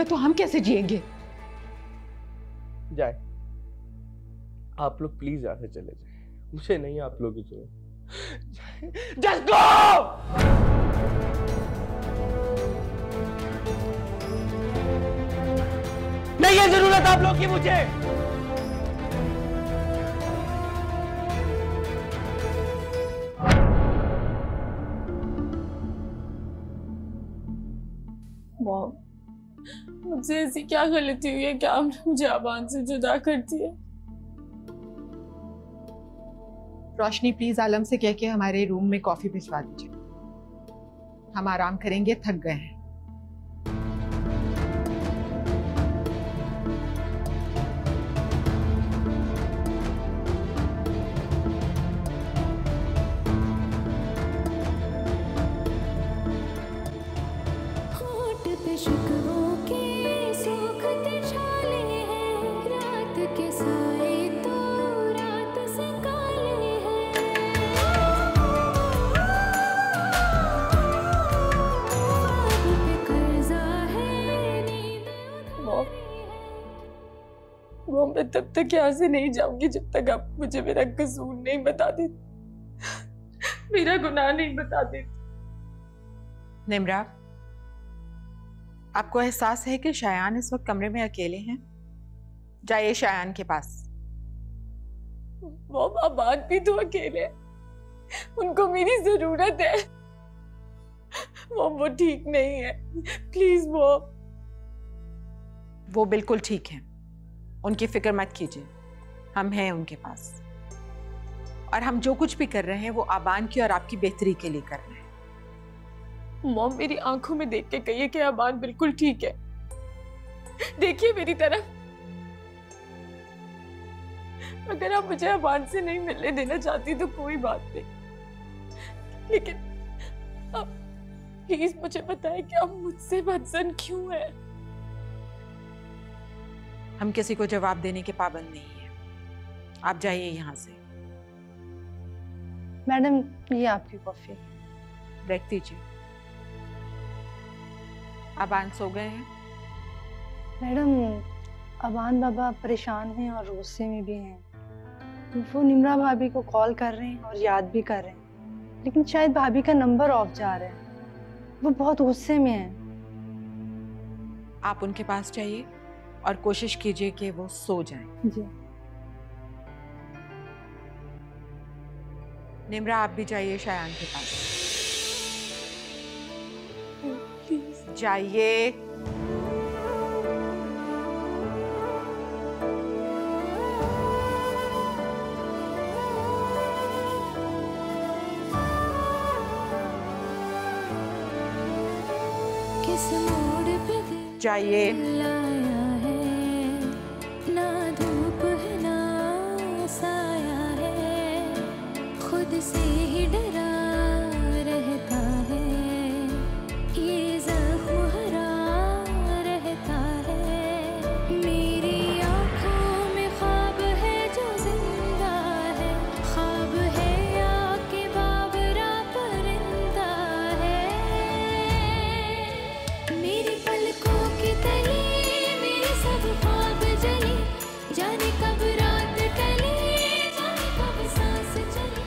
तक तो हम कैसे जिएंगे? जाए, आप लोग प्लीज यहाँ से चले जाए, मुझे नहीं आप लोग की जरूरत। Just go! नहीं है जरूरत आप लोग की मुझे। मॉम, मुझसे ऐसी क्या गलती हुई है कि आपने मुझे अबान से जुदा कर दिया? रोशनी प्लीज आलम से कह के हमारे रूम में कॉफी भिजवा दीजिए, हम आराम करेंगे, थक गए हैं। वो मैं तब तक यहाँ से नहीं जाऊंगी जब तक आप मुझे मेरा कसूर नहीं बता देते, मेरा गुनाह नहीं बता देते। निम्रा, आपको एहसास है कि शायान इस वक्त कमरे में अकेले हैं? जाइए शायान के पास। वो अबान भी तो अकेले हैं, उनको मेरी जरूरत है। वो ठीक नहीं है, प्लीज वो बिल्कुल ठीक है, उनकी फिक्र मत कीजिए, हम हैं उनके पास, और हम जो कुछ भी कर रहे हैं वो अबान की और आपकी बेहतरी के लिए कर रहे हैं। मॉम, मेरी आंखों में देख के कहिए कि अबान बिल्कुल ठीक है। देखिए मेरी तरफ, अगर आप मुझे अबान से नहीं मिलने देना चाहती तो कोई बात नहीं, लेकिन आप प्लीज मुझे बताएं कि आप मुझसे बदजन क्यों है? हम किसी को जवाब देने के पाबंद नहीं है, आप जाइए यहाँ से। मैडम, ये आपकी कॉफी। रख दीजिए। अबान सो गए हैं? मैडम, अबान बाबा परेशान हैं और गुस्से में भी हैं। वो निम्रा भाभी को कॉल कर रहे हैं और याद भी कर रहे हैं, लेकिन शायद भाभी का नंबर ऑफ जा रहा है, वो बहुत गुस्से में हैं। आप उनके पास जाइए और कोशिश कीजिए कि वो सो जाएं। जी। निम्रा, आप भी जाइए शायान के पास। प्लीज जाइए। जाइए। ना धूप है ना साया है, खुद से ही डरा रहता है, ये जख्म हरा रहता है। मेरी आँखों में ख्वाब है जो जिंदा है, ख्वाब है या के बाबरा परिंदा है। मेरी पलकों की तली मेरे सब ख्वाब जली, जाने कब रात टली, जाने कब सांस चली।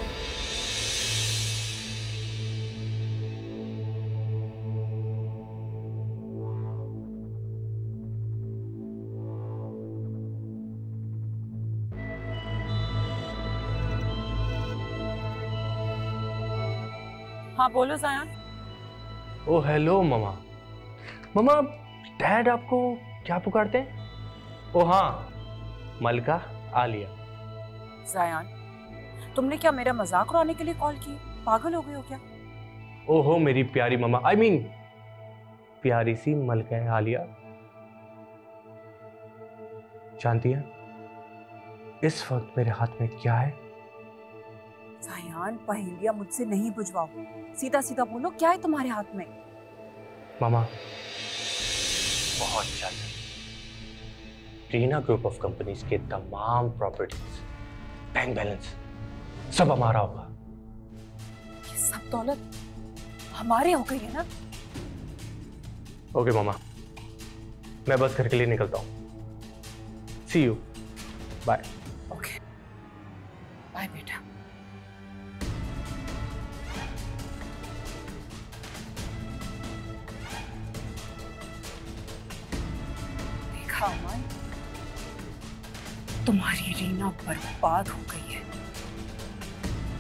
हाँ बोलो जायान। ओ हेलो ममा। ममा, डैड आपको क्या पुकारते हैं? ओ हाँ, मलका आलिया। जायान, तुमने क्या मेरा मजाक उड़ाने के लिए कॉल की? पागल हो गए हो क्या? ओहो मेरी प्यारी ममा, आई मीन प्यारी सी मलका है आलिया। जानती है इस वक्त मेरे हाथ में क्या है? जायान, पहेलियां मुझसे नहीं बुझवाओ, सीधा सीधा बोलो क्या है तुम्हारे हाथ में? मामा, बहुत जल्द रीना ग्रुप ऑफ कंपनीज के तमाम प्रॉपर्टीज, बैंक बैलेंस सब हमारा होगा। ये सब दौलत हमारे हो गई है ना? ओके मामा, मैं बस घर के लिए निकलता हूँ। सी यू, बाय। ओके, बाय बेटा। देखा अमन, तुम्हारी रीना बर्बाद हो गई है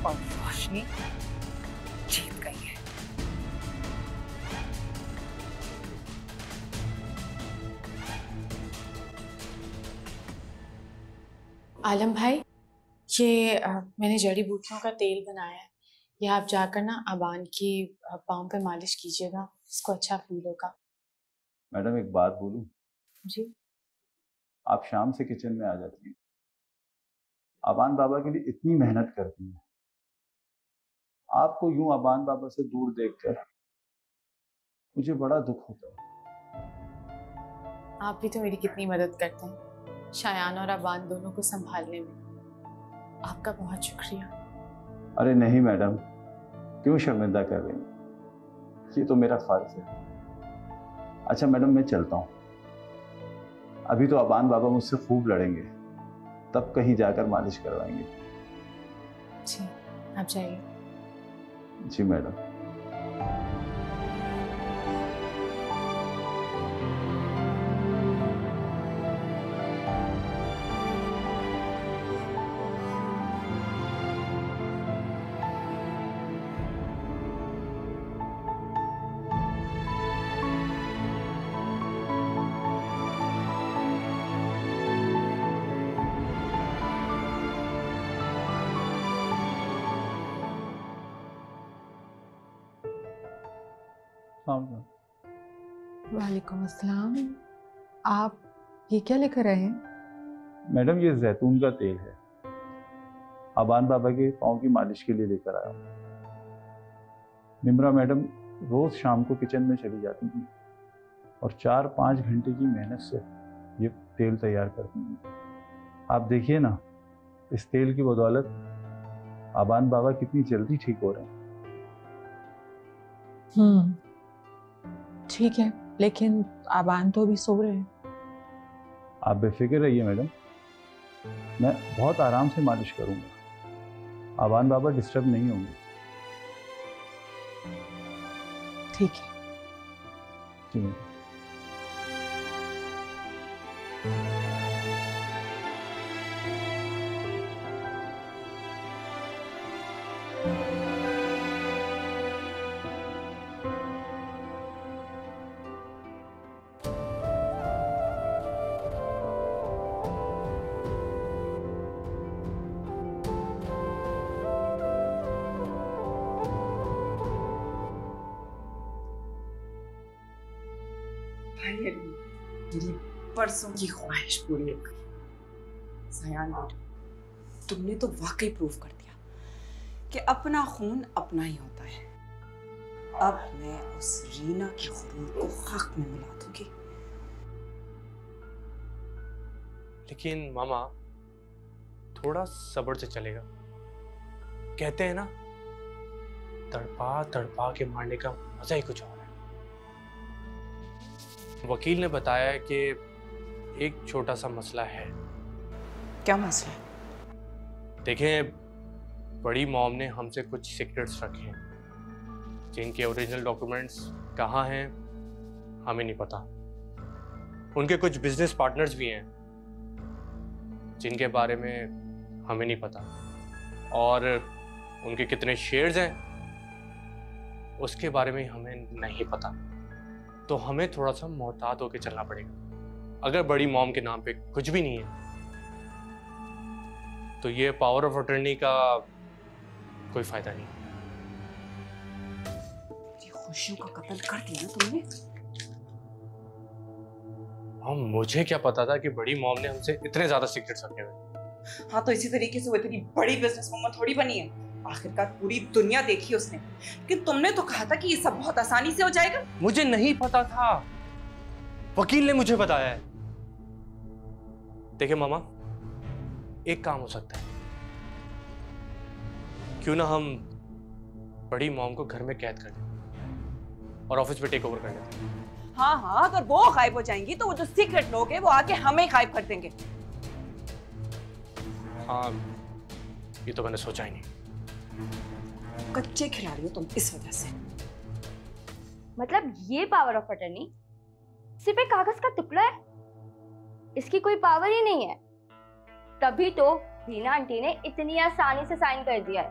और रोशनी जीत गई है। आलम भाई, ये मैंने जड़ी बूटियों का तेल बनाया है, ये आप जाकर ना अबान की पाँव पे मालिश कीजिएगा, इसको अच्छा फील होगा। मैडम एक बात बोलूं? जी। आप शाम से किचन में आ जाती हैं, अबान बाबा के लिए इतनी मेहनत करती हैं, आपको यूं अबान बाबा से दूर देखकर मुझे बड़ा दुख होता है। आप भी तो मेरी कितनी मदद करते हैं शायान और अबान दोनों को संभालने में, आपका बहुत शुक्रिया। अरे नहीं मैडम, क्यों शर्मिंदा कर रही हैं? ये तो मेरा फर्ज है। अच्छा मैडम, मैं चलता हूँ, अभी तो अबान बाबा मुझसे खूब लड़ेंगे, तब कहीं जाकर मालिश करवाएंगे। जी, आप जाइए। जी मैडम। वालेकुम अस्सलाम। आप ये क्या लेकर आए हैं? मैडम ये जैतून का तेल है, अबान बाबा के पाँव की मालिश के लिए लेकर आया हूँ। निम्रा मैडम रोज शाम को किचन में चली जाती थी और 4-5 घंटे की मेहनत से ये तेल तैयार करती थी। आप देखिए ना, इस तेल की बदौलत अबान बाबा कितनी जल्दी ठीक हो रहे हैं। ठीक है, लेकिन अबान तो अभी सो रहे हैं। आप बेफिक्र रहिए मैडम, मैं बहुत आराम से मालिश करूंगा, अबान बाबा डिस्टर्ब नहीं होंगे। ठीक है। जी मैडम। मेरी परसों की ख्वाहिश पूरी हो गई। सयान बेटा, तुमने तो वाकई प्रूव कर दिया कि अपना खून अपना ही होता है। अब मैं उस रीना के गुरूर को हक में मिला दूंगी। लेकिन मामा थोड़ा सब्र से चलेगा। कहते हैं ना, तड़पा तड़पा के मारने का मजा ही कुछ और है। वकील ने बताया है कि एक छोटा सा मसला है। क्या मसला? देखें, बड़ी मॉम ने हमसे कुछ सीक्रेट्स रखे हैं, जिनके ओरिजिनल डॉक्यूमेंट्स कहाँ हैं हमें नहीं पता। उनके कुछ बिजनेस पार्टनर्स भी हैं जिनके बारे में हमें नहीं पता, और उनके कितने शेयर्स हैं उसके बारे में हमें नहीं पता। तो हमें थोड़ा सा मोहतात होकर चलना पड़ेगा। अगर बड़ी मॉम के नाम पे कुछ भी नहीं है तो ये पावर ऑफ अटर्नी का कोई फायदा नहीं। खुशियों का कत्ल कर दिया ना तुमने। हाँ, मुझे क्या पता था कि बड़ी मॉम ने हमसे इतने ज्यादा सीक्रेट्स रखे हुए। हाँ, तो इसी तरीके से वो इतनी बड़ी बिजनेस वुमन थोड़ी बनी है। आखिरकार पूरी दुनिया देखी उसने, लेकिन तुमने तो कहा था कि ये सब बहुत आसानी से हो जाएगा। मुझे नहीं पता था, वकील ने मुझे बताया है। देखिए मामा, एक काम हो सकता है, क्यों ना हम बड़ी मॉम को घर में कैद कर दें और ऑफिस में टेक ओवर कर लेते हैं। हाँ हाँ, अगर वो गायब हो जाएंगी तो वो जो सीक्रेट लोग हैं वो आके हमें गायब कर देंगे। हाँ, ये तो मैंने सोचा ही नहीं। कच्चे खिलाड़ी हो तुम इस वजह से। मतलब ये पावर ऑफ अटर्नी सिर्फ एक कागज का टुकड़ा है, इसकी कोई पावर ही नहीं है। तभी तो रीना आंटी ने इतनी आसानी से साइन कर दिया है,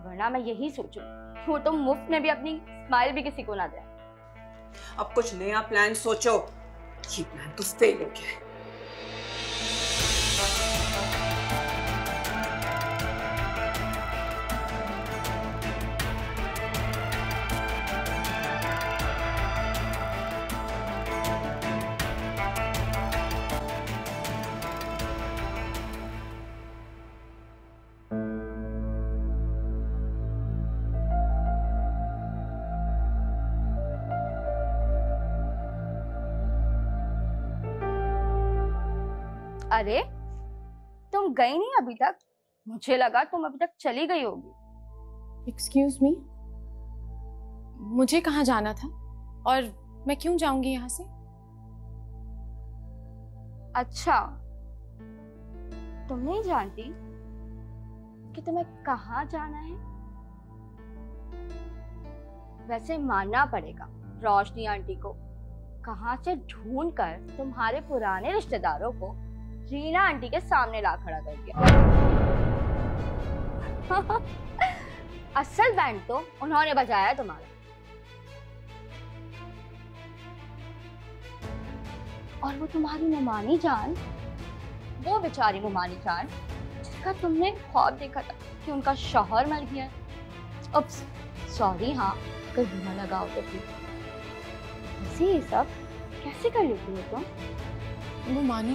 वरना मैं यही सोचूं वो तो मुफ्त में भी अपनी स्माइल भी किसी को ना दे। अब कुछ नया प्लान सोचो, ये प्लान तो फेल हो गया है। अरे तुम गई नहीं अभी तक? मुझे लगा तुम अभी तक चली गई होगी। एक्सक्यूज मी, मुझे कहाँ जाना था और मैं क्यों जाऊंगी यहाँ से? अच्छा, तुम नहीं जानती कि तुम्हें कहाँ जाना है? वैसे मानना पड़ेगा, रोशनी आंटी को कहाँ से ढूंढकर तुम्हारे पुराने रिश्तेदारों को रीना आंटी के सामने ला खड़ा कर दिया। असल बैंड तो उन्होंने बजाया तुम्हारा। और वो तुम्हारी मुमानी जान, वो बेचारी मुमानी जान जिसका तुमने ख्वाब देखा था कि उनका शौहर मर गया। अब सॉरी, हाँ अगर बुरा लगाओ तो फिर ऐसे ये सब कैसे कर लेती हो तुम? मुमानी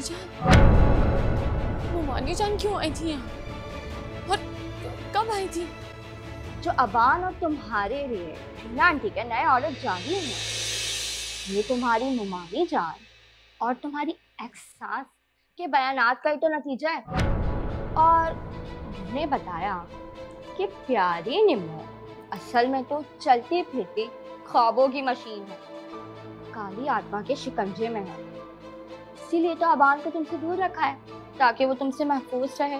जान क्यों आई थी यहाँ और कब आई थी? जो अबान और तुम्हारे लिए रीना आंटी के नए ऑर्डर जारी हैं, ये तुम्हारी मुमानी जान और तुम्हारी एक्स सास के बयानात का ही तो नतीजा है। और उन्होंने बताया कि प्यारी निम्मो असल में तो चलती फिरती ख्वाबों की मशीन है, काली आत्मा के शिकंजे में है। इसीलिए तो अबान को तुमसे दूर रखा है ताकि वो तुमसे महफूज रहे।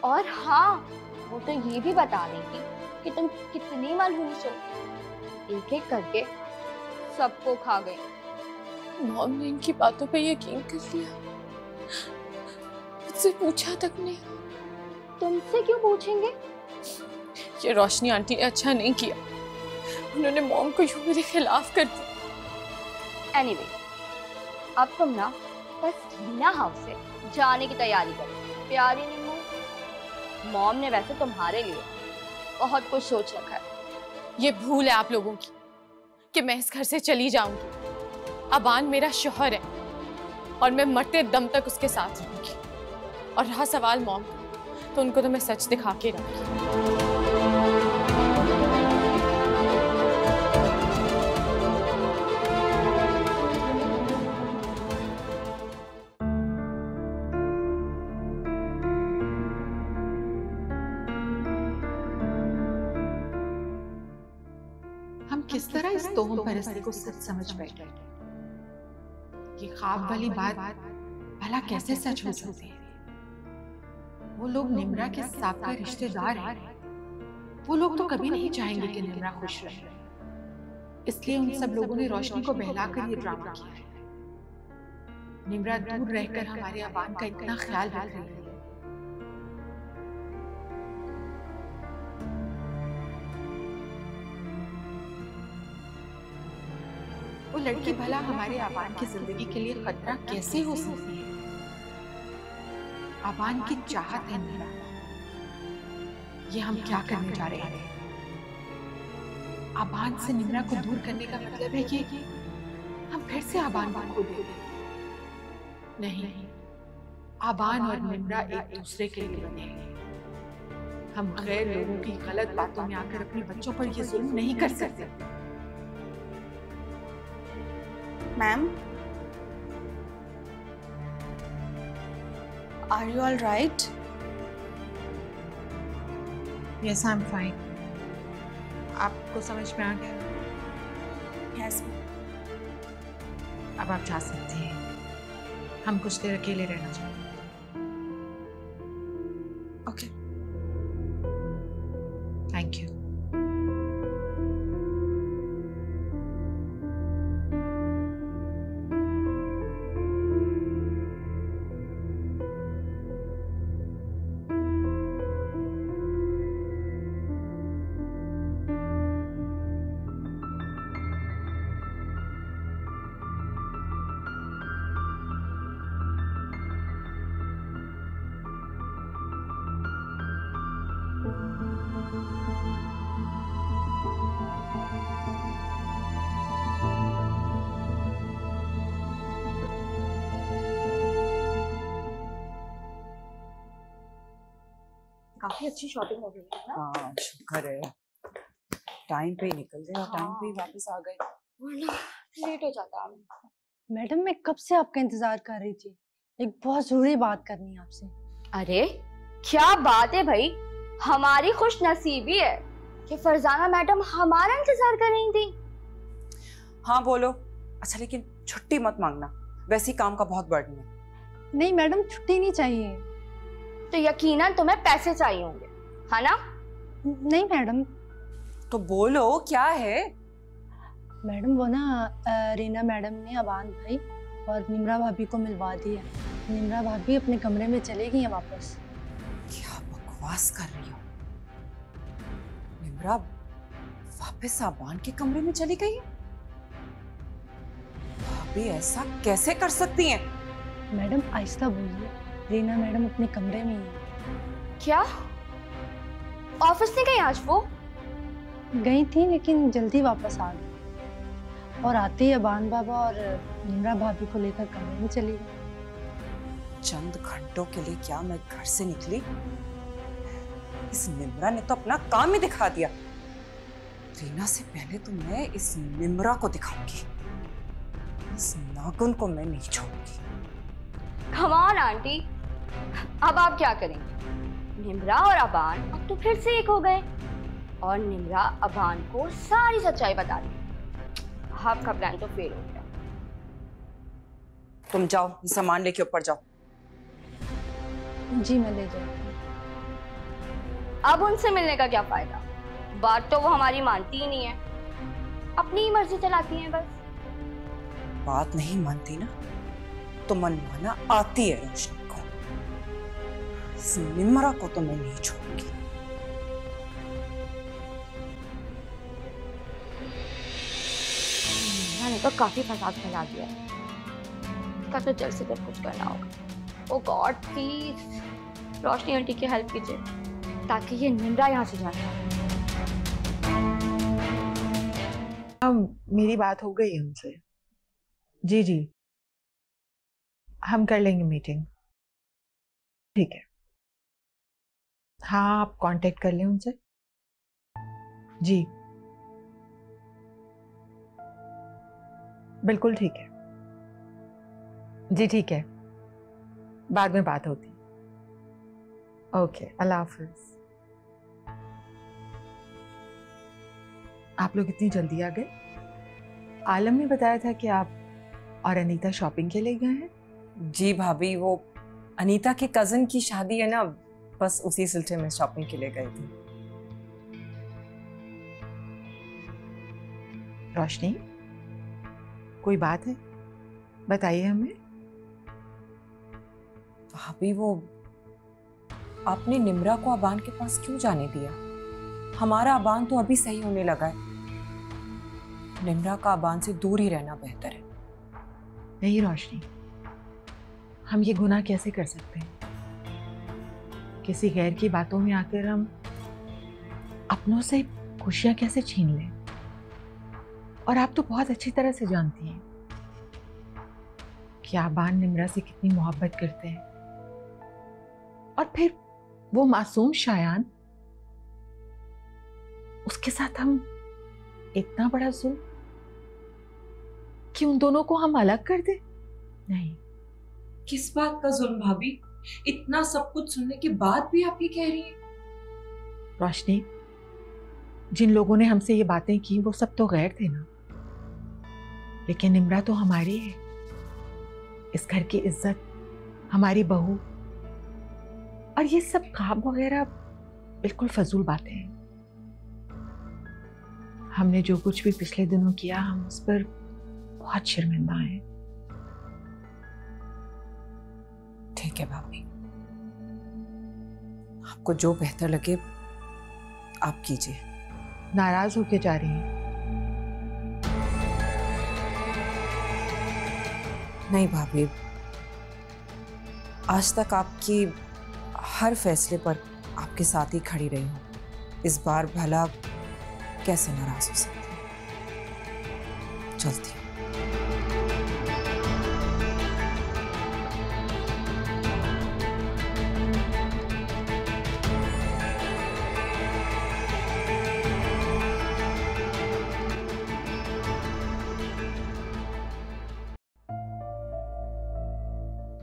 और हाँ, वो तो ये भी बता देगी कि तुम कितनी मनहूस हो। एक एक करके सबको खा गई। मॉम ने इनकी बातों पे यकीन कर लिया, मुझसे पूछा तक नहीं। तुमसे क्यों पूछेंगे? ये रोशनी आंटी ने अच्छा नहीं किया, उन्होंने मॉम को यूं मेरे खिलाफ कर दिया। एनीवे, अब तुम ना बस रीना हाउस से जाने की तैयारी करो। प्यारी निम्मो, मॉम ने वैसे तुम्हारे लिए बहुत कुछ सोच रखा है। ये भूल है आप लोगों की कि मैं इस घर से चली जाऊंगी। अबान मेरा शौहर है और मैं मरते दम तक उसके साथ रहूंगी। और रहा सवाल मॉम का, तो उनको तो मैं सच दिखा के रहूंगी। हम किस तरह इस तोहम परस्ती को सच समझ बैठे। ये ख्वाब वाली बात भला कैसे सच हो सकती है? वो लोग निम्रा के साबका रिश्तेदार हैं। वो लोग तो कभी नहीं चाहेंगे कि निम्रा खुश रहे। इसलिए उन सब लोगों ने रोशनी को बहलाकर ये ड्रामा किया है। निम्रा दूर रहकर हमारे अबान का इतना ख्याल रख रही है। वो लड़की भला हमारे अबान की जिंदगी के लिए खतरा कैसे हो सकती है? अबान की चाहत है निम्रा। ये हम क्या करने जा रहे हैं? अबान से निम्रा को दूर करने का मतलब है कि हम फिर से अबान को खो देंगे। नहीं, अबान और निम्रा एक दूसरे के लिए बने हैं। हम गैर लोगों की गलत बातों में आकर अपने बच्चों पर ये जुल्म नहीं कर सकते। Ma'am, are you all right? Yes, I am fine. आपको समझ में आ गया? Yes ma'am. अब आप जा सकती हैं। हम कुछ देर अकेले रहना चाहते हैं। ओके। Thank you. काफी अच्छी शॉपिंग हो गई है ना। हाँ शुक्र है, टाइम पे ही निकल गए और टाइम पे ही वापस आ गए, वरना लेट हो जाता है। मैडम मैं कब से आपका इंतजार कर रही थी, एक बहुत जरूरी बात करनी है आपसे। अरे क्या बात है भाई, हमारी खुश नसीबी है कि फरजाना मैडम हमारा इंतजार कर रही थी। हाँ बोलो। अच्छा लेकिन छुट्टी मत मांगना, वैसे ही काम का बहुत बर्डन है। नहीं मैडम छुट्टी नहीं चाहिए। तो यकीनन तुम्हें पैसे चाहिए होंगे, है ना? नहीं मैडम। तो बोलो क्या है? मैडम वो ना रीना मैडम ने अबान भाई और निम्रा भाभी को मिलवा दिया। निम्रा भाभी अपने कमरे में चली गई हैं वापस। क्या बकवास कर रही हो? निम्रा वापस अबान के कमरे में चली गई है? भाभी ऐसा कैसे कर सकती हैं? मैडम आहिस्ता बोलिए, रीना मैडम अपने कमरे में ही हैं। क्या ऑफिस नहीं गई आज वो? गई थी लेकिन जल्दी वापस आ गई और आते ही अबान बाबा और निम्रा भाभी को लेकर कमरे में चली गई। चंद घंटों के लिए क्या मैं घर से निकली, इस निम्रा ने तो अपना काम ही दिखा दिया। रीना से पहले तो मैं इस निम्रा को दिखाऊंगी, इस नागुन को मैं नहीं छोड़ूंगी। कम ऑन आंटी, अब आप क्या करेंगे? निम्रा और अबान अब तो फिर से एक हो गए और निम्रा अबान को सारी सच्चाई बता दी। आपका प्लान तो फेल हो गया। तुम जाओ, ये सामान लेके ऊपर जाओ। जी मैं ले जाऊंगी। अब उनसे मिलने का क्या फायदा, बात तो वो हमारी मानती ही नहीं है, अपनी ही मर्जी चलाती हैं बस। बात नहीं मानती ना तो मनमाना आती है रोशनी को। इस निम्रा को तो मैं नहीं छोड़ूंगी। मैंने तो काफी फसाद फैला दिया है, इसका तो जल्द से जल्द कुछ करना होगा। ओ गॉड प्लीज रोशनी आंटी की हेल्प कीजिए ताकि ये निम्रा यहाँ से जा जाए। मेरी बात हो गई उनसे। जी जी हम कर लेंगे मीटिंग। ठीक है, हाँ आप कांटेक्ट कर लें उनसे। जी बिल्कुल ठीक है। जी ठीक है, बाद में बात होती। ओके अल्लाह हाफिज। आप लोग इतनी जल्दी आ गए? आलम ने बताया था कि आप और अनीता शॉपिंग के लिए गए हैं। जी भाभी, वो अनीता के कजन की शादी है ना, बस उसी सिलसिले में शॉपिंग के लिए गए थे। रोशनी कोई बात है, बताइए हमें। भाभी वो आपने निम्रा को अबान के पास क्यों जाने दिया? हमारा अबान तो अभी सही होने लगा है, निम्रा का अबान से दूर ही रहना बेहतर है। नहीं रोशनी, हम ये गुनाह कैसे कर सकते हैं? किसी गैर की बातों में आकर हम अपनों से खुशियां कैसे छीन लें? और आप तो बहुत अच्छी तरह से जानती हैं कि आबान निम्रा से कितनी मोहब्बत करते हैं, और फिर वो मासूम शायान, उसके साथ हम इतना बड़ा जुल्म कि उन दोनों को हम अलग कर दे? नहीं। किस बात का जुल्म भाभी? इतना सब कुछ सुनने के बाद भी आप ये कह रही हैं? रोशनी, जिन लोगों ने हमसे ये बातें की वो सब तो गैर थे ना, लेकिन निम्रा तो हमारी है। इस घर की इज्जत, हमारी बहू, और ये सब काम वगैरह बिल्कुल फजूल बातें हैं। हमने जो कुछ भी पिछले दिनों किया, हम उस पर बहुत शर्मिंदा हैं। ठीक है भाभी, आपको जो बेहतर लगे आप कीजिए। नाराज होके जा रही हैं? नहीं भाभी, आज तक आपकी हर फैसले पर आपके साथ ही खड़ी रही हूँ। इस बार भला कैसे नाराज हो सकती हूँ। चलती हूँ।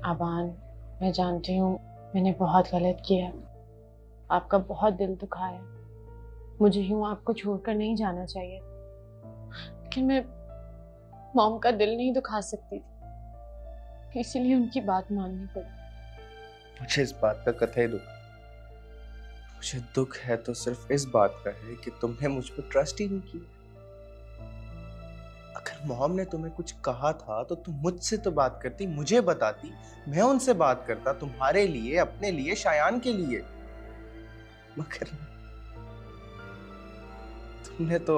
आबान, मैं जानती हूँ मैंने बहुत गलत किया, आपका बहुत दिल दुखाया। मुझे यूं आपको छोड़कर नहीं जाना चाहिए, लेकिन मैं मॉम का दिल नहीं दुखा सकती थी, इसीलिए उनकी बात माननी पड़ी। मुझे इस बात का कतई दुख, मुझे दुख है तो सिर्फ इस बात का है कि तुमने मुझ पर ट्रस्ट ही नहीं किया। अगर मॉम ने तुम्हें कुछ कहा था तो तुम मुझसे तो बात करती, मुझे बताती, मैं उनसे बात करता, तुम्हारे लिए, अपने लिए, शायान के लिए। मगर तुमने तो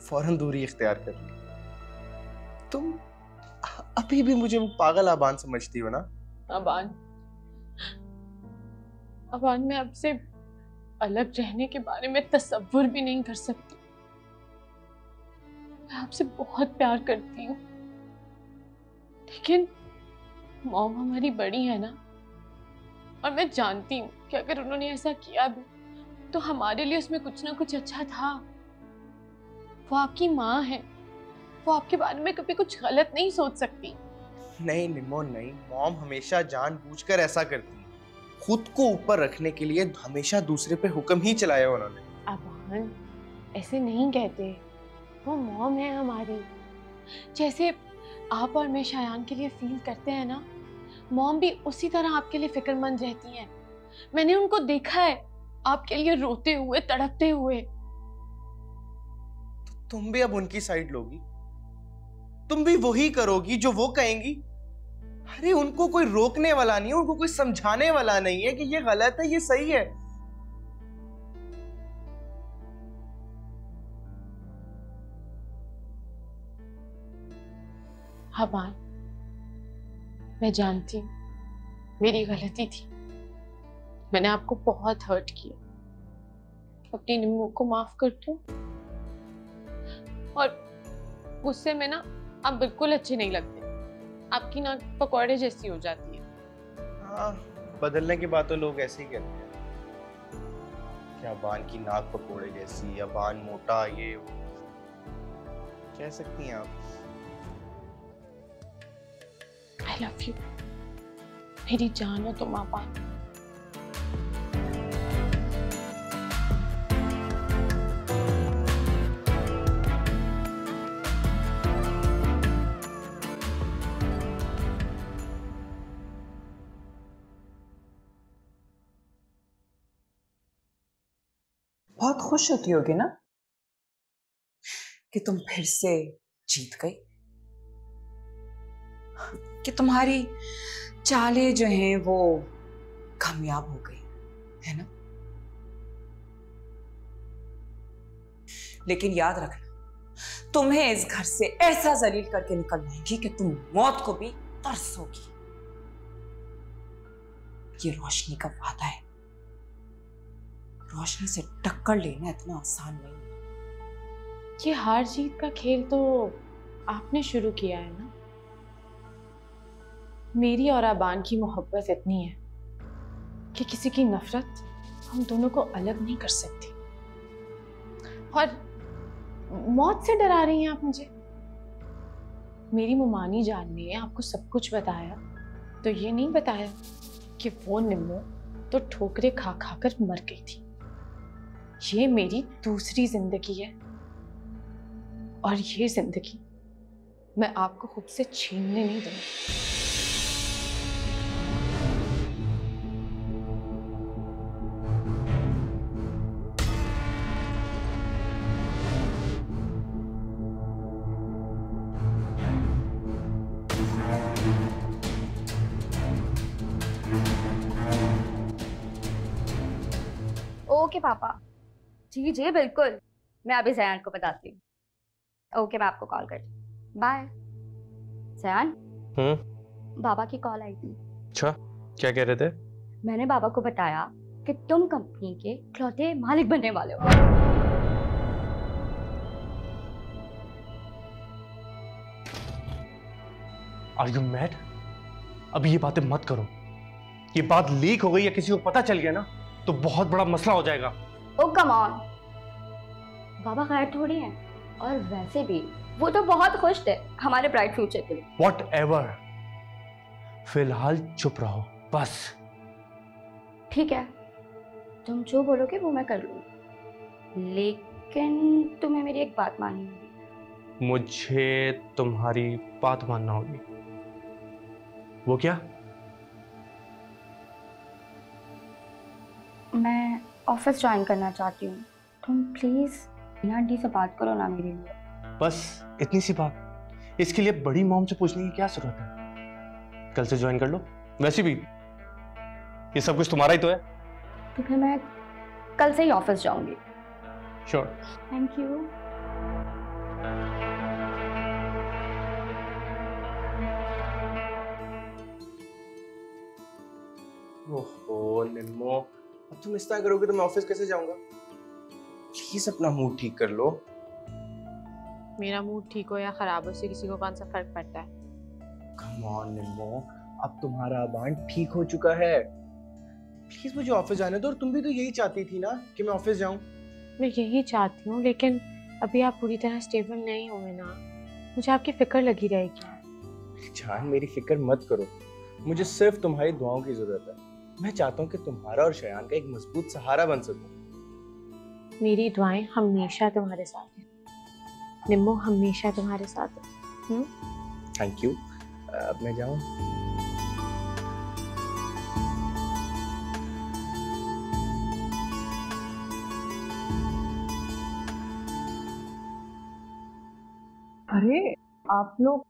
फौरन दूरी इख्तियार कर ली। तुम अभी भी मुझे वो पागल आबान समझती हो ना? आबान, मैं आपसे अलग रहने के बारे में तसव्वुर भी नहीं कर सकती। मैं आपसे बहुत प्यार करती हूँ, लेकिन मॉम हमारी बड़ी है ना, और मैं जानती हूँ कि अगर उन्होंने ऐसा किया भी तो हमारे लिए उसमें कुछ ना कुछ अच्छा था। वो आपकी माँ है, वो आपके बारे में कभी कुछ गलत नहीं सोच सकती। नहीं निमो नहीं, मॉम हमेशा जानबूझकर ऐसा करती है, खुद को ऊपर रखने के लिए हमेशा दूसरे पे हुक्म ही चलाया उन्होंने। अबान, ऐसे नहीं कहते, वो मॉम है हमारी। जैसे आप और मैं शायान के लिए फील करते हैं ना, मॉम भी उसी तरह आपके लिए फिक्रमंद रहती हैं। मैंने उनको देखा है आपके लिए रोते हुए, तड़पते हुए। तो तुम भी अब उनकी साइड लोगी, तुम भी वही करोगी जो वो कहेंगी। अरे उनको कोई रोकने वाला नहीं है, उनको कोई समझाने वाला नहीं है कि ये गलत है, ये सही है। अबान, मैं जानती हूँ मेरी गलती थी, मैंने आपको बहुत हर्ट किया। अपनी निम्मू को माफ कर दो, और गुस्से में ना आप बिल्कुल अच्छे नहीं लगते, आपकी नाक पकौड़े जैसी हो जाती है। हाँ, बदलने के बाद तो लोग ऐसे ही कहते हैं, क्या अबान की नाक पकोड़े जैसी, अबान मोटा, ये कह सकती हैं आप। I love you, मेरी जान हो तुम अबान। बहुत खुश होती होगी ना कि तुम फिर से जीत गई, कि तुम्हारी चालें जो हैं वो कामयाब हो गई, है ना? लेकिन याद रखना, तुम्हें इस घर से ऐसा जलील करके निकलवाएंगी कि तुम मौत को भी तरसोगी। ये रोशनी का वादा है, रोशनी से टक्कर लेना इतना आसान नहीं है। ये हार जीत का खेल तो आपने शुरू किया है ना। मेरी और अबान की मोहब्बत इतनी है कि किसी की नफरत हम दोनों को अलग नहीं कर सकती। और मौत से डरा रही हैं आप मुझे? मेरी मुमानी जान ने आपको सब कुछ बताया, तो ये नहीं बताया कि वो निम्मो तो ठोकरें खा खा कर मर गई थी। ये मेरी दूसरी जिंदगी है, और ये जिंदगी मैं आपको खुद से छीनने नहीं दूंगी। ओके पापा, जी जी बिल्कुल, मैं अभी सयान को बताती हूँ। ओके, मैं आपको कॉल करती हूँ। बाय। सयान, बाबा की कॉल आई थी। अच्छा, क्या कह रहे थे? मैंने बाबा को बताया कि तुम कंपनी के इकलौते मालिक बनने वाले हो। Are you mad? अभी ये बातें मत करो। ये बात लीक हो गई या किसी को पता चल गया ना तो बहुत बड़ा मसला हो जाएगा। ओ कम ऑन, बाबा गैर थोड़ी हैं, और वैसे भी वो तो बहुत खुश थे हमारे ब्राइट फ्यूचर के लिए। Whatever, फिलहाल चुप रहो बस। ठीक है, तुम जो बोलोगे वो मैं कर लूंगी, लेकिन तुम्हें मेरी एक बात माननी होगी। मुझे तुम्हारी बात मानना होगी। वो क्या? मैं ऑफिस ज्वाइन करना चाहती हूँ, तुम प्लीज मीना आंटी से बात करो ना मेरे लिए। बस इतनी सी बात? इसके लिए बड़ी मॉम से पूछने की क्या जरूरत है? कल से ज्वाइन कर लो। वैसे भी ये सब कुछ तुम्हारा ही तो है। तो फिर मैं कल से ही ऑफिस जाऊंगी। श्योर। Thank you. ओहो निम्मो, अब तुम इस तरह करोगे तो मैं ऑफिस कैसे जाऊंगा? प्लीज अपना मूड ठीक कर लो। मेरा मूड ठीक हो या खराब हो, उससे किसी को कौन सा फर्क पड़ता है? कम ऑन निम्मो, अब तुम्हारा बांड ठीक हो चुका है। प्लीज मुझे ऑफिस जाने दो। और तुम भी तो यही चाहती थी ना कि मैं ऑफिस जाऊं। मैं यही चाहती हूँ, लेकिन अभी आप पूरी तरह स्टेबल नहीं हुए ना, मुझे आपकी फिक्र लगी रहेगी। जान, मेरी फिक्र मत करो, मुझे सिर्फ तुम्हारी दुआओं की जरूरत है। मैं चाहता हूँ कि तुम्हारा और शयान का एक मजबूत सहारा बन सकूं। मेरी दुआएं हमेशा तुम्हारे साथ हैं निम्मो, हमेशा तुम्हारे साथ है। Thank you. अब मैं जाऊं? अरे आप लोग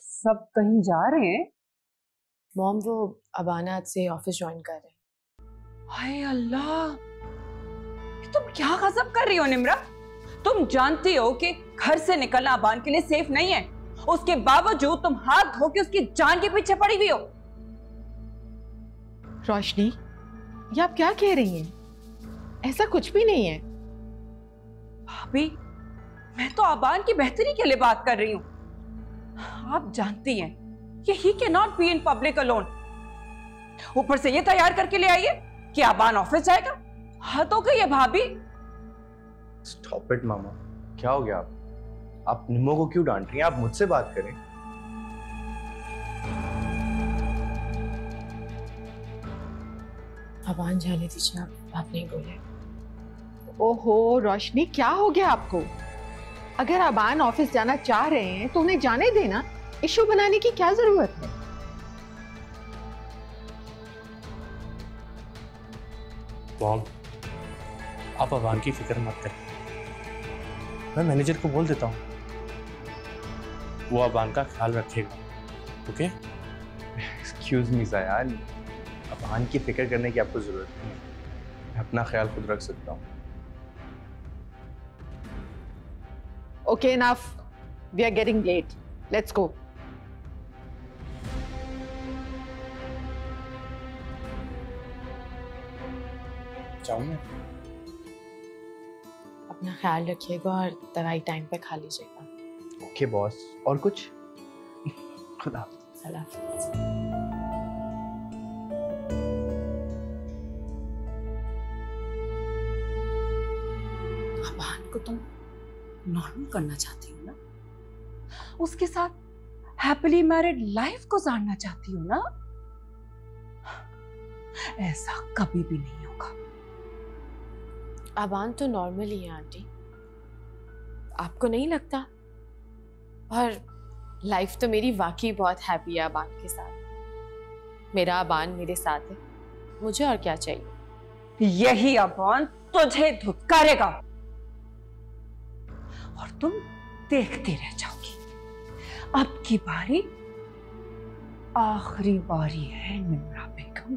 सब कहीं जा रहे हैं? मॉम, वो अबाना आज से ऑफिस ज्वाइन कर रहे हैं। हाय अल्लाह, तुम क्या गजब कर रही हो निम्रा? तुम जानती हो कि घर से निकलना अबान के लिए सेफ नहीं है, उसके बावजूद तुम हाथ धो के उसकी जान के पीछे पड़ी हुई हो। रोशनी, ये आप क्या कह रही हैं? ऐसा कुछ भी नहीं है। भाभी, मैं तो अबान की बेहतरी के लिए बात कर रही हूँ। आप जानती हैं कि he cannot be in public alone। ऊपर से ये तैयार करके ले आई है कि अबान ऑफिस जाएगा। हद हो गई है भाभी। स्टॉप इट मामा, क्या हो गया आप निम्मो को क्यों डांट रही हैं? आप मुझसे बात करें। अबान जाने दीजिए, आप नहीं बोले। ओहो रोशनी, क्या हो गया आपको? अगर अबान ऑफिस जाना चाह रहे हैं तो उन्हें जाने देना। इशू बनाने की क्या जरूरत है? मॉम, आप अबान की फिक्र मत करें, मैं मैनेजर को बोल देता हूँ, वो अबान का ख्याल रखेगा। ओके? एक्सक्यूज मी सयान, अबान की फिक्र करने की आपको जरूरत नहीं है, मैं अपना ख्याल खुद रख सकता हूँ। Okay, enough. We are getting late. Let's go. जाऊँ मैं? अपना ख्याल रखिएगा और दवाई टाइम पे खा लीजिएगा। ओके बॉस, और कुछ? खुदा सलाम। अबान को तुम नॉर्मल करना चाहती हो ना, उसके साथ हैप्पीली मैरिड लाइफ गुजारना चाहती हो ना? ऐसा कभी भी नहीं होगा। अबान तो नॉर्मल ही है आंटी, आपको नहीं लगता? और लाइफ तो मेरी वाकई बहुत हैप्पी है अबान के साथ। मेरा अबान मेरे साथ है, मुझे और क्या चाहिए? यही अबान तुझे धुतकारेगा और तुम देखते रह जाओगी। अब की बारी आखिरी बारी है निम्रा बेगम।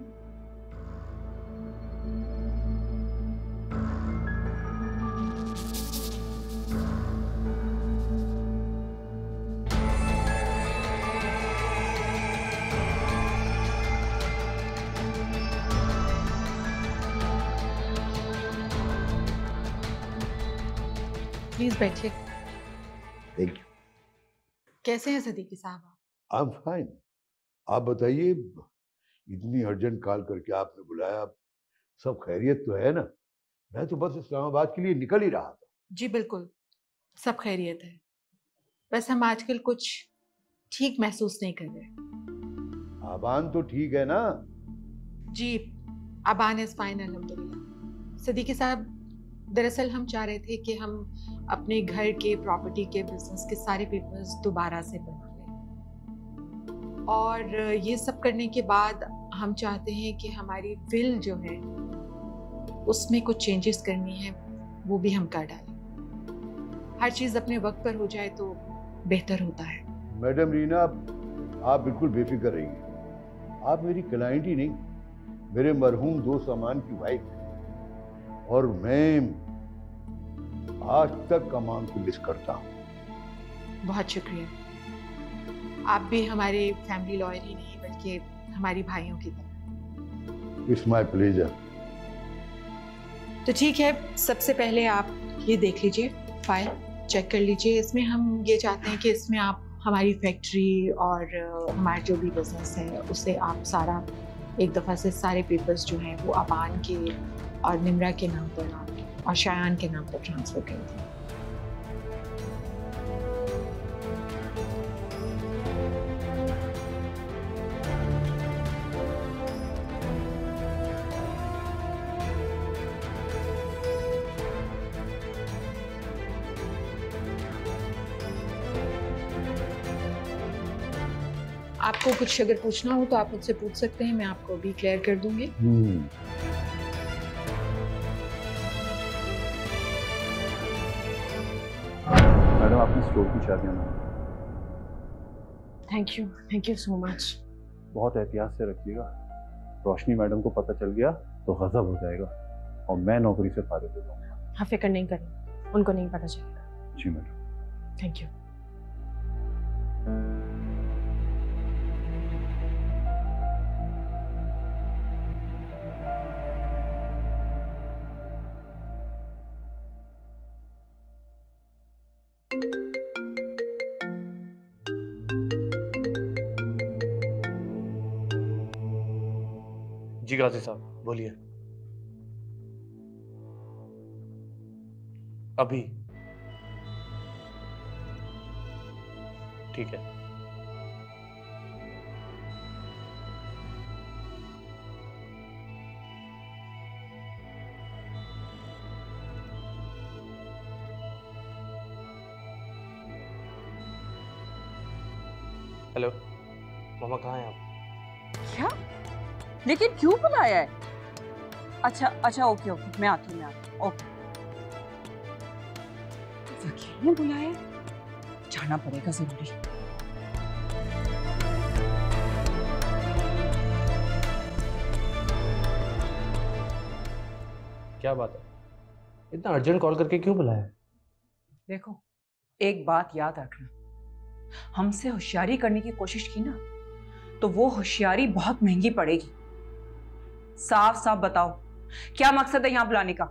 प्लीज बैठिए। Thank you. कैसे हैं सदीकी साहब? आई एम फाइन। आप बताइए, इतनी अर्जेंट कॉल करके आपने बुलाया, सब खैरियत तो है ना? मैं तो बस इस्लामाबाद के लिए निकल ही रहा था। जी बिल्कुल, सब खैरियत है। बस हम आजकल कुछ ठीक महसूस नहीं कर रहे। आबान तो ठीक है ना? जी, आबान इज फाइन अल्हम्दुलिल्लाह। सदीकी साहब, दरअसल हम चाह रहे थे कि हम अपने घर के, प्रॉपर्टी के, बिजनेस के सारे पेपर्स दोबारा से बना लें, और ये सब करने के बाद हम चाहते हैं कि हमारी विल जो है उसमें कुछ चेंजेस करनी है, वो भी हम कर डालें। हर चीज़ अपने वक्त पर हो जाए तो बेहतर होता है। मैडम रीना, आप बिल्कुल बेफिक्र रहिए। आप मेरी क्लाइंट ही नहीं, मेरे मरहूम दोस्त अमान की वाइफ, और मैं आज तक अमान को मिस करता हूँ। बहुत शुक्रिया। आप भी हमारे फैमिली लॉयर ही नहीं बल्कि हमारी भाइयों की तरह। It's my pleasure. तो ठीक है, सबसे पहले आप ये देख लीजिए, फाइल चेक कर लीजिए। इसमें हम ये चाहते हैं कि इसमें आप हमारी फैक्ट्री और हमारा जो भी बिजनेस है उसे आप सारा एक दफ़ा से सारे पेपर्स जो हैं वो अबान के और निम्रा के नाम पर और शायान के नाम पर ट्रांसफ़र कर दें। आपको कुछ अगर पूछना हो तो आप मुझसे पूछ सकते हैं, मैं आपको अभी क्लियर कर दूंगी। मैडम, आपने स्टोर की चाबियां ना। Thank you so much. बहुत एहतियात से रखिएगा, रोशनी मैडम को पता चल गया तो गजब हो जाएगा और मैं नौकरी से फारिग हो जाऊंगा। हाँ, फिक्र नहीं करें, उनको नहीं पता चलेगा। जी मैडम। Thank you. जी गाजी साहब, बोलिए। अभी ठीक है। हेलो मामा, कहाँ हैं आप? क्या? लेकिन क्यों बुलाया है? अच्छा ओके, मैं आती हूँ। ओके, वकील ने बुलाया, जाना पड़ेगा जरूरी। क्या बात है, इतना अर्जेंट कॉल करके क्यों बुलाया है? देखो, एक बात याद रखना, हमसे होशियारी करने की कोशिश की ना तो वो होशियारी बहुत महंगी पड़ेगी। साफ साफ बताओ, क्या मकसद है यहाँ बुलाने का?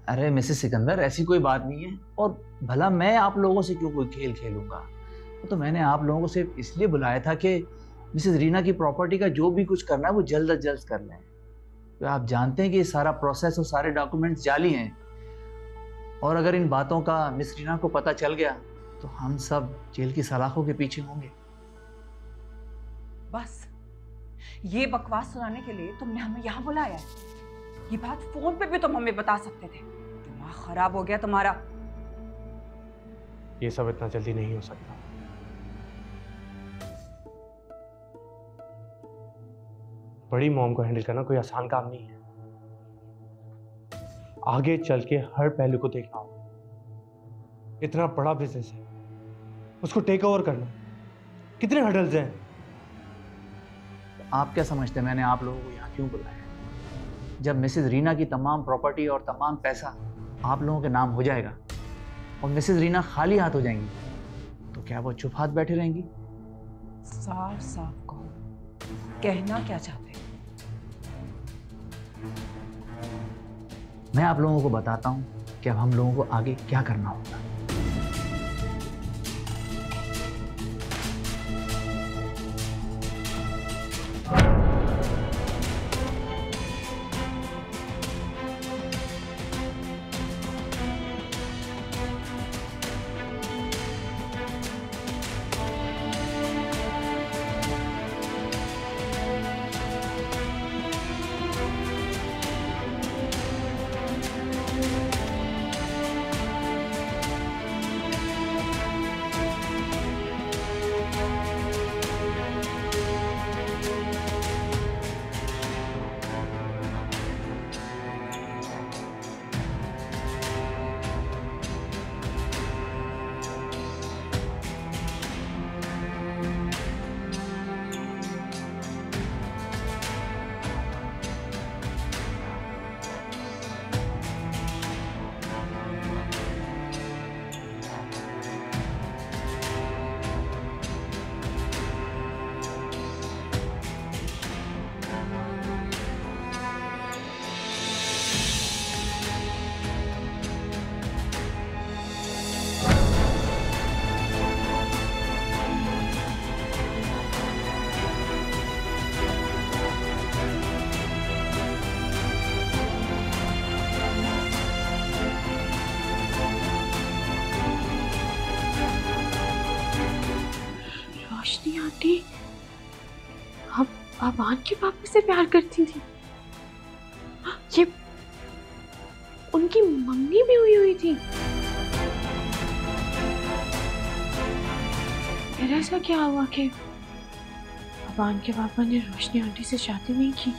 अरे मिसेस सिकंदर, ऐसी कोई बात नहीं है, और भला मैं आप लोगों से क्यों कोई खेल खेलूंगा। तो मैंने आप लोगों को सिर्फ इसलिए बुलाया था कि मिसेस रीना की प्रॉपर्टी का जो भी कुछ करना है वो जल्द अज जल्द कर लें। तो आप जानते हैं कि ये सारा प्रोसेस और सारे डॉक्यूमेंट्स जाली हैं, और अगर इन बातों का मिस रीना को पता चल गया तो हम सब जेल की सलाखों के पीछे होंगे। बस ये बकवास सुनाने के लिए तुमने हमें यहाँ बुलाया है? ये बात फोन पे भी तुम हमें बता सकते थे। दिमाग खराब हो गया तुम्हारा। ये सब इतना जल्दी नहीं हो सकता। बड़ी मॉम को हैंडल करना कोई आसान काम नहीं है। आगे चल के हर पहलू को देखना होगा। इतना बड़ा बिजनेस है, उसको टेक ओवर करना, कितने हर्डल्स हैं। आप क्या समझते हैं मैंने आप लोगों को यहाँ क्यों बुलाया? जब मिसेस रीना की तमाम प्रॉपर्टी और तमाम पैसा आप लोगों के नाम हो जाएगा और मिसेस रीना खाली हाथ हो जाएंगी, तो क्या वो चुप हाथ बैठे रहेंगी? साफ साफ कहो, कहना क्या चाहते हैं? मैं आप लोगों को बताता हूँ कि अब हम लोगों को आगे क्या करना होगा। रोशनी आंटी अब अबान के पापा से प्यार करती थी। ये उनकी मम्मी भी हुई थी। फिर ऐसा क्या हुआ कि अबान के पापा ने रोशनी आंटी से शादी नहीं की?